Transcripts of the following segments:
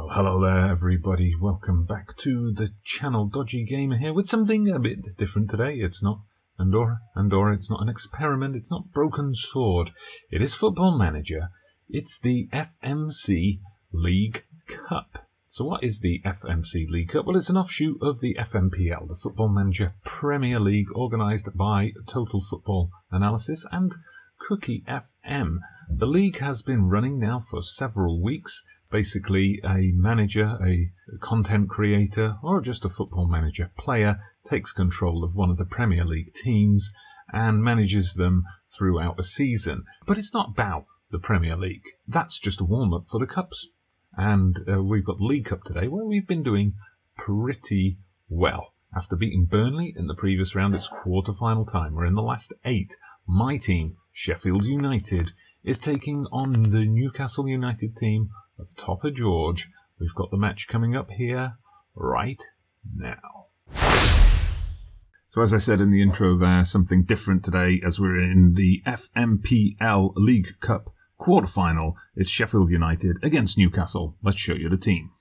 Well, hello there everybody, welcome back to the channel. Dodgy Gamer here with something a bit different today. It's not Andorra, it's not an experiment, it's not Broken Sword. It is Football Manager. It's the FMC League Cup. So what is the FMC League Cup? Well, it's an offshoot of the FMPL, the Football Manager Premier League, organised by Total Football Analysis and Cookie FM. The league has been running now for several weeks. Basically, a manager, a content creator, or just a Football Manager player takes control of one of the Premier League teams and manages them throughout a season. But it's not about the Premier League. That's just a warm-up for the Cups. And we've got the League Cup today, where we've been doing pretty well. After beating Burnley in the previous round, it's quarter-final time. We're in the last 8. My team, Sheffield United, is taking on the Newcastle United team of Topper George. We've got the match coming up here right now. So as I said in the intro there, something different today as we're in the FMPL League Cup quarter-final. It's Sheffield United against Newcastle. Let's show you the team.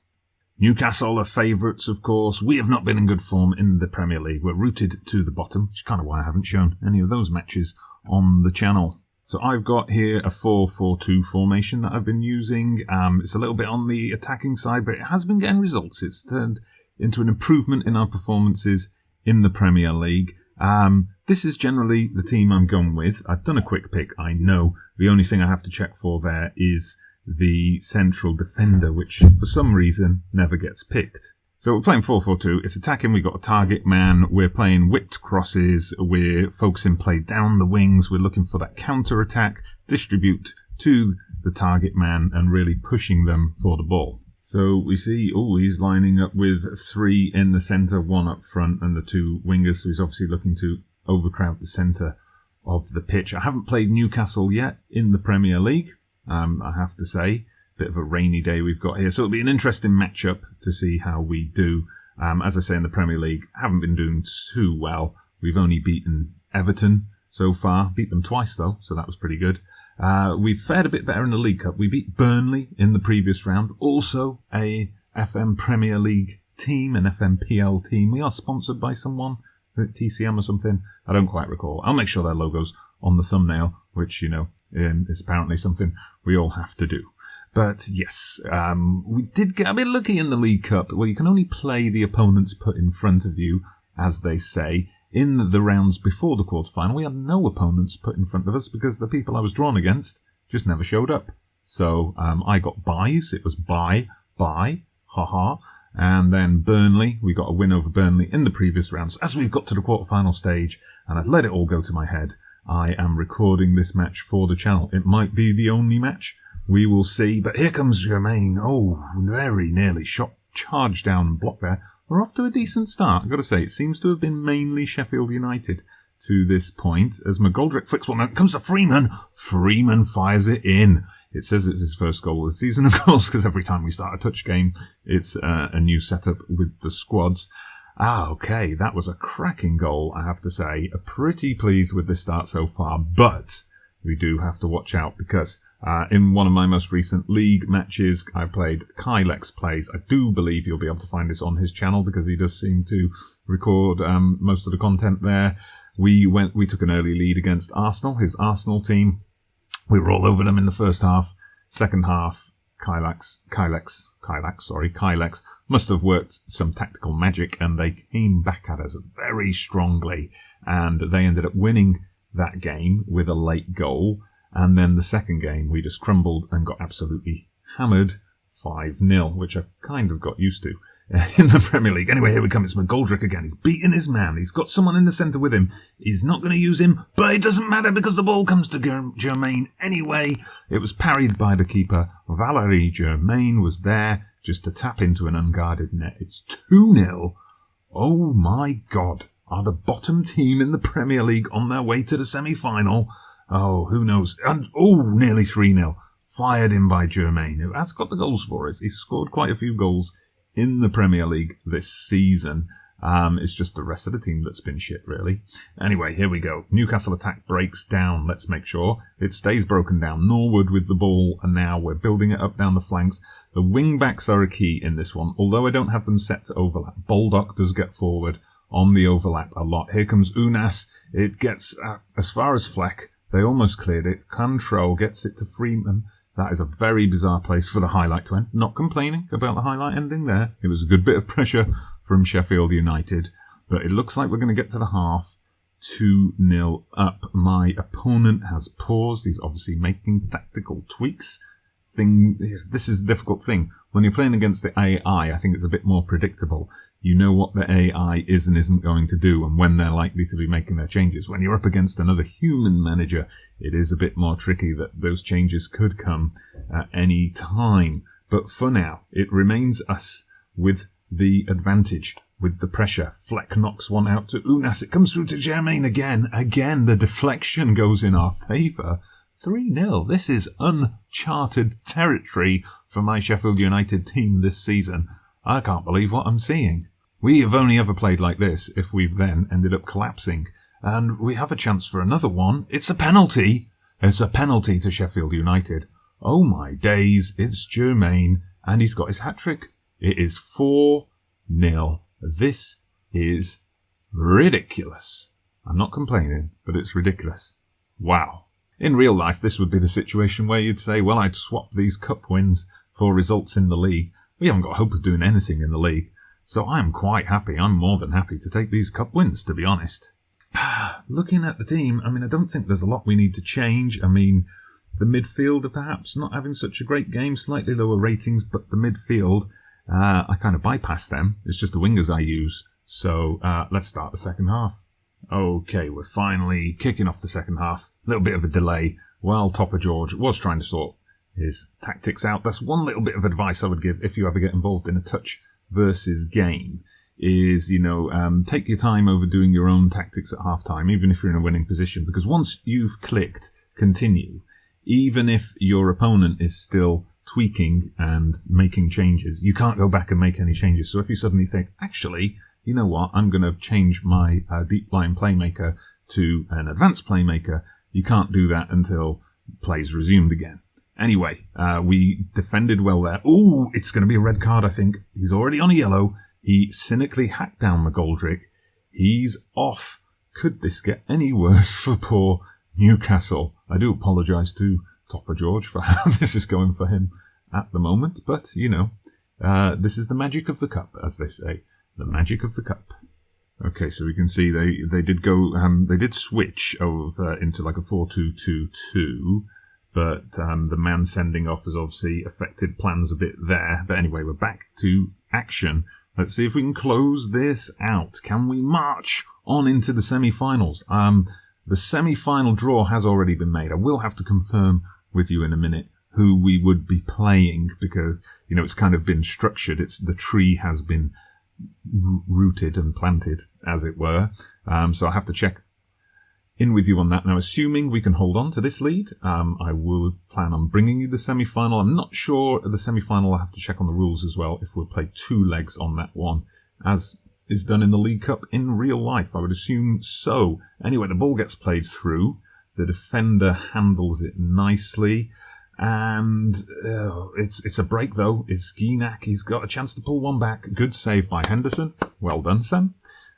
Newcastle are favourites, of course. We have not been in good form in the Premier League. We're rooted to the bottom, which is kind of why I haven't shown any of those matches on the channel. So I've got here a 4-4-2 formation that I've been using. It's a little bit on the attacking side, but it has been getting results. It's turned into an improvement in our performances in the Premier League. This is generally the team I'm going with. I've done a quick pick, I know. The only thing I have to check for there is the central defender, which for some reason never gets picked. So we're playing 4-4-2. It's attacking. We've got a target man. We're playing whipped crosses. We're focusing play down the wings. We're looking for that counter-attack, distribute to the target man, and really pushing them for the ball. So we see, he's lining up with 3 in the centre, 1 up front, and the 2 wingers. So he's obviously looking to overcrowd the centre of the pitch. I haven't played Newcastle yet in the Premier League, I have to say. Bit of a rainy day we've got here, so it'll be an interesting matchup to see how we do. As I say, in the Premier League, haven't been doing too well. We've only beaten Everton so far. Beat them twice, though, so that was pretty good. We've fared a bit better in the League Cup. We beat Burnley in the previous round, also a FM Premier League team, an FMPL team. We are sponsored by someone, TCM or something. I don't quite recall. I'll make sure their logo's on the thumbnail, which, is apparently something we all have to do. But yes, we did get a bit lucky in the League Cup. Well, you can only play the opponents put in front of you, as they say. In the rounds before the quarterfinal, we had no opponents put in front of us because the people I was drawn against just never showed up. So I got buys. It was buy, haha. And then Burnley, we got a win over Burnley in the previous rounds. As we've got to the quarterfinal stage, and I've let it all go to my head, I am recording this match for the channel. It might be the only match. We will see. But here comes Jermaine. Very nearly charged down and blocked there. We're off to a decent start. I've got to say, it seems to have been mainly Sheffield United to this point. As McGoldrick flicks one, now it comes to Freeman. Freeman fires it in. It says it's his first goal of the season, of course, because every time we start a touch game, it's a new setup with the squads. Okay, that was a cracking goal, I have to say. Pretty pleased with the start so far, but we do have to watch out because in one of my most recent league matches, I played Kylex Plays. I do believe you'll be able to find this on his channel because he does seem to record most of the content there. We took an early lead against Arsenal, his Arsenal team. We were all over them in the first half. Second half, Kylex must have worked some tactical magic and they came back at us very strongly and they ended up winning that game with a late goal. And then the second game, we just crumbled and got absolutely hammered 5-0, which I've kind of got used to in the Premier League. Anyway, here we come. It's McGoldrick again. He's beating his man. He's got someone in the centre with him. He's not going to use him, but it doesn't matter because the ball comes to Jermaine anyway. It was parried by the keeper. Valerie Germain was there just to tap into an unguarded net. It's 2-0. Oh my God. Are the bottom team in the Premier League on their way to the semi-final? Oh, who knows? And, nearly 3-0. Fired in by Germain, who has got the goals for us. He's scored quite a few goals in the Premier League this season. It's just the rest of the team that's been shit, really. Anyway, here we go. Newcastle attack breaks down. Let's make sure it stays broken down. Norwood with the ball, and now we're building it up down the flanks. The wing-backs are a key in this one, although I don't have them set to overlap. Baldock does get forward on the overlap a lot. Here comes Unas. It gets as far as Fleck. They almost cleared it. Cantrell gets it to Freeman. That is a very bizarre place for the highlight to end. Not complaining about the highlight ending there. It was a good bit of pressure from Sheffield United. But it looks like we're going to get to the half. 2-0 up. My opponent has paused. He's obviously making tactical tweaks. This is a difficult thing. When you're playing against the AI, I think it's a bit more predictable. You know what the AI is and isn't going to do and when they're likely to be making their changes. When you're up against another human manager, it is a bit more tricky that those changes could come at any time. But for now, it remains us with the advantage, with the pressure. Fleck knocks one out to Unas. It comes through to Germain again. Again, the deflection goes in our favour. 3-0. This is uncharted territory for my Sheffield United team this season. I can't believe what I'm seeing. We have only ever played like this if we've then ended up collapsing. And we have a chance for another one. It's a penalty. It's a penalty to Sheffield United. Oh my days, it's Germain, and he's got his hat-trick. It is 4-0. This is ridiculous. I'm not complaining, but it's ridiculous. Wow. In real life, this would be the situation where you'd say, well, I'd swap these cup wins for results in the league. We haven't got hope of doing anything in the league. So I'm quite happy. I'm more than happy to take these cup wins, to be honest. Looking at the team, I don't think there's a lot we need to change. The midfield are perhaps not having such a great game, slightly lower ratings, but the midfield, I kind of bypass them. It's just the wingers I use. So let's start the second half. Okay, we're finally kicking off the second half. A little bit of a delay while Topper George was trying to sort his tactics out. That's one little bit of advice I would give if you ever get involved in a touch versus game is, take your time over doing your own tactics at half-time, even if you're in a winning position, because once you've clicked continue, even if your opponent is still tweaking and making changes, you can't go back and make any changes. So if you suddenly think, actually, you know what, I'm going to change my deep line playmaker to an advanced playmaker, you can't do that until play's resumed again. Anyway, we defended well there. Ooh, it's going to be a red card, I think. He's already on a yellow. He cynically hacked down McGoldrick. He's off. Could this get any worse for poor Newcastle? I do apologise to Topper George for how this is going for him at the moment. But, this is the magic of the cup, as they say. The magic of the cup. Okay, so we can see they did go, they did switch over into like a 4-2-2-2. But the man sending off has obviously affected plans a bit there. But anyway, we're back to action. Let's see if we can close this out. Can we march on into the semi-finals? The semi-final draw has already been made. I will have to confirm with you in a minute who we would be playing because, it's kind of been structured. The tree has been rooted and planted, as it were. So I have to check in with you on that. Now, assuming we can hold on to this lead, I will plan on bringing you the semi-final. I'm not sure of the semi-final. I'll have to check on the rules as well if we'll play 2 legs on that one, as is done in the League Cup in real life. I would assume so. Anyway, the ball gets played through. The defender handles it nicely. And it's a break, though. It's Gienack. He's got a chance to pull one back. Good save by Henderson. Well done, Sam.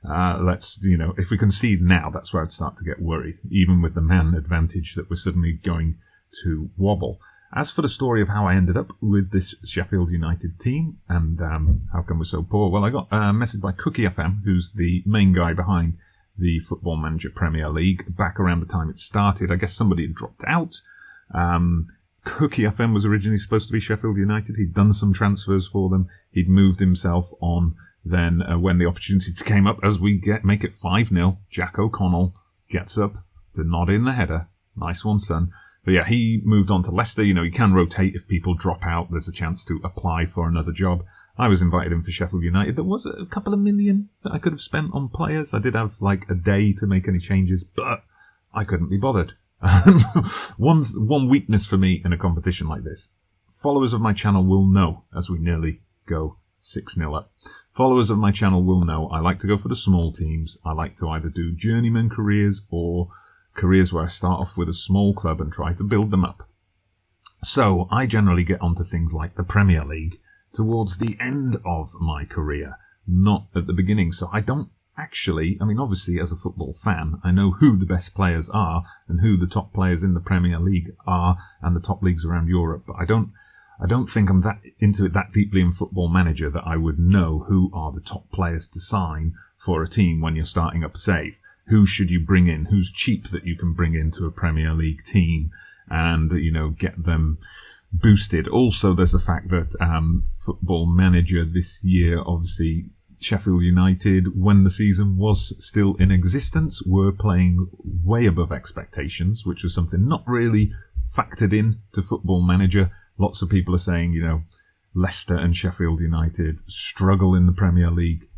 If we concede now, that's where I'd start to get worried, even with the man advantage that we're suddenly going to wobble. As for the story of how I ended up with this Sheffield United team and how come we're so poor, well, I got a message by Cookie FM, who's the main guy behind the Football Manager Premier League, back around the time it started. I guess somebody had dropped out. Cookie FM was originally supposed to be Sheffield United. He'd done some transfers for them. He'd moved himself on. Then when the opportunity came up, as we make it 5-0, Jack O'Connell gets up to nod in the header. Nice one, son. But yeah, he moved on to Leicester. You can rotate if people drop out. There's a chance to apply for another job. I was invited in for Sheffield United. There was a couple of million that I could have spent on players. I did have like a day to make any changes, but I couldn't be bothered. One weakness for me in a competition like this. Followers of my channel will know as we nearly go 6-0 up. Followers of my channel will know I like to go for the small teams. I like to either do journeyman careers or careers where I start off with a small club and try to build them up. So I generally get onto things like the Premier League towards the end of my career, not at the beginning. So I don't actually, obviously as a football fan, I know who the best players are and who the top players in the Premier League are and the top leagues around Europe, but I don't think I'm that into it that deeply in Football Manager that I would know who are the top players to sign for a team when you're starting up a save. Who should you bring in? Who's cheap that you can bring into a Premier League team and, get them boosted? Also, there's the fact that Football Manager this year, obviously, Sheffield United, when the season was still in existence, were playing way above expectations, which was something not really factored in to Football Manager. Lots of people are saying, Leicester and Sheffield United struggle in the Premier League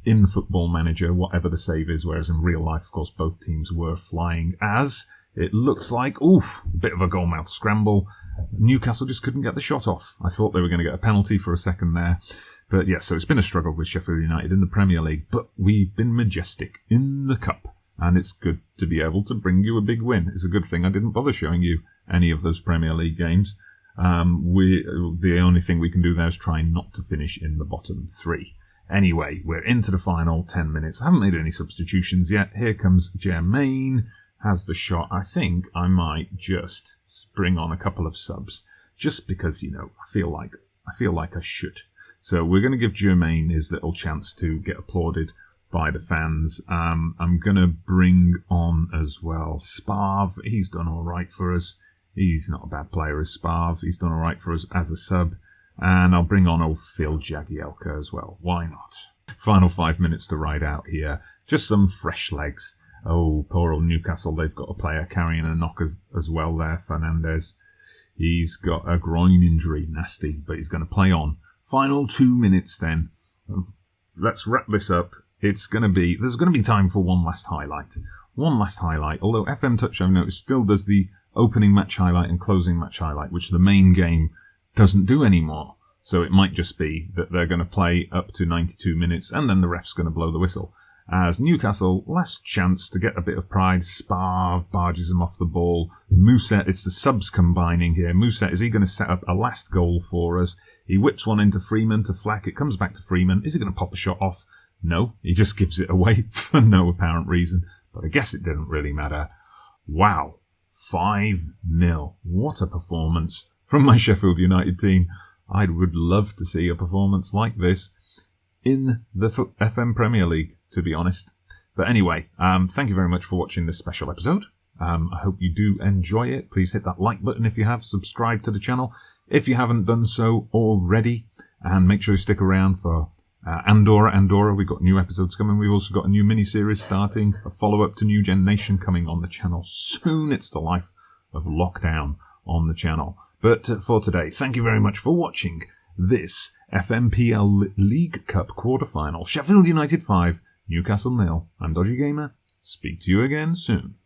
in Football Manager, whatever the save is, whereas in real life, of course, both teams were flying as it looks like, a bit of a goalmouth scramble. Newcastle just couldn't get the shot off. I thought they were going to get a penalty for a second there. But yeah, so it's been a struggle with Sheffield United in the Premier League, but we've been majestic in the Cup, and it's good to be able to bring you a big win. It's a good thing I didn't bother showing you any of those Premier League games. The only thing we can do there is try not to finish in the bottom 3. Anyway, we're into the final 10 minutes. I haven't made any substitutions yet. Here comes Jermaine, has the shot. I think I might just bring on a couple of subs, just because, I feel like I should. So we're going to give Jermaine his little chance to get applauded by the fans. I'm going to bring on as well Sparv. He's done all right for us. He's not a bad player as Sparv. He's done all right for us as a sub. And I'll bring on old Phil Jagielka as well. Why not? Final 5 minutes to ride out here. Just some fresh legs. Oh, poor old Newcastle. They've got a player carrying a knock as well there, Fernandez. He's got a groin injury. Nasty, but he's going to play on. Final 2 minutes then. Let's wrap this up. There's going to be time for one last highlight. Although FM Touch, I've noticed, still does the opening match highlight and closing match highlight, which the main game doesn't do anymore. So it might just be that they're going to play up to 92 minutes and then the ref's going to blow the whistle. As Newcastle, last chance to get a bit of pride. Sparv barges him off the ball. Musa, it's the subs combining here. Musa, is he going to set up a last goal for us? He whips one into Freeman to Fleck. It comes back to Freeman. Is he going to pop a shot off? No, he just gives it away for no apparent reason. But I guess it didn't really matter. Wow. 5-0. What a performance from my Sheffield United team. I would love to see a performance like this in the FM Premier League, to be honest. But anyway, thank you very much for watching this special episode. I hope you do enjoy it. Please hit that like button if you have. Subscribe to the channel if you haven't done so already. And make sure you stick around for Andorra. We've got new episodes coming. We've also got a new mini-series starting, a follow-up to New Gen Nation coming on the channel soon. It's the life of lockdown on the channel. But for today, thank you very much for watching this FMPL League Cup quarter-final. Sheffield United 5, Newcastle 0. I'm Dodgy Gamer. Speak to you again soon.